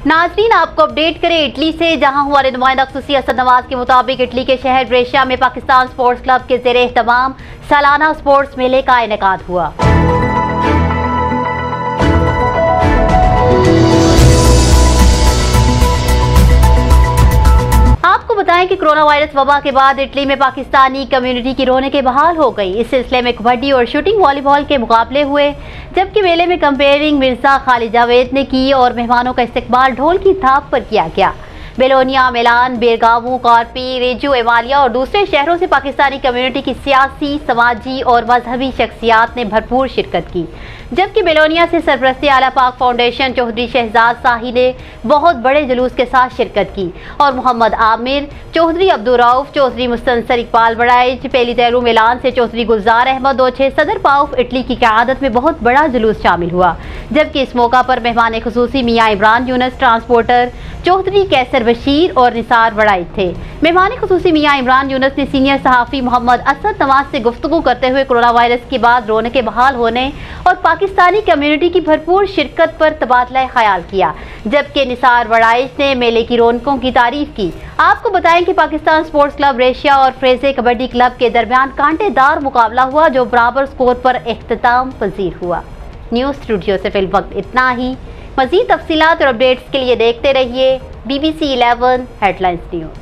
नाज़रीन, आपको अपडेट करें इटली से, जहां हुआ नुमाइंदा ख़ुसूसी असद नवाज के मुताबिक इटली के शहर ब्रेशिया में पाकिस्तान स्पोर्ट्स क्लब के ज़ेरे एहतमाम सालाना स्पोर्ट्स मेले का इनेकाद हुआ। आपको बताएं कि कोरोना वायरस वबा के बाद इटली में पाकिस्तानी कम्युनिटी की रौनकें बहाल हो गई। इस सिलसिले में कबड्डी और शूटिंग वॉलीबॉल के मुकाबले हुए, जबकि मेले में कंपेयरिंग मिर्जा खालिद जावेद ने की और मेहमानों का इस्तकबाल ढोल की थाप पर किया गया। बेलोनिया, मिलान, बेरगामो, कॉर्पी, रेजो एमालिया और दूसरे शहरों से पाकिस्तानी कम्युनिटी की सियासी, समाजी और मजहबी शख्सियात ने भरपूर शिरकत की, जबकि बेलोनिया से सरपरस्ती आला पाक फाउंडेशन चौधरी शहजाद शाही ने बहुत बड़े जुलूस के साथ शिरकत की और मोहम्मद आमिर, चौधरी अब्दुल रऊफ, चौधरी मुस्तनसर इकबाल बड़ाइच, पेली तैरू मिलान से चौधरी गुलजार अहमद और 6 सदर पाउफ इटली की क़यादत में बहुत बड़ा जुलूस शामिल हुआ। जबकि इस मौका पर मेहमान ख़ुसूसी मियाँ इमरान यूनुस, ट्रांसपोर्टर चौधरी कैसर बशीर और निसार बड़ाइच थे। मेहमान ख़ुसूसी मियाँ इमरान यूनुस ने सीनियर सहाफ़ी मोहम्मद असद नवाज से गुफ्तगू करते हुए कोरोना वायरस के बाद रौनकें बहाल होने और पाकिस्तानी कम्युनिटी की भरपूर शिरकत पर तबादला ख्याल किया, जबकि निसार बड़ाइच ने मेले की रौनकों की तारीफ की। आपको बताएं कि पाकिस्तान स्पोर्ट्स क्लब ब्रेशिया और फ्रेजे कबड्डी क्लब के दरमियान कांटेदार मुकाबला हुआ, जो बराबर स्कोर पर इख्तिताम पजीर हुआ। न्यूज़ स्टूडियो से फिल वक्त इतना ही। मज़ीद तफसीलात और अपडेट्स के लिए देखते रहिए BBC 11 हेडलाइंस न्यूज़।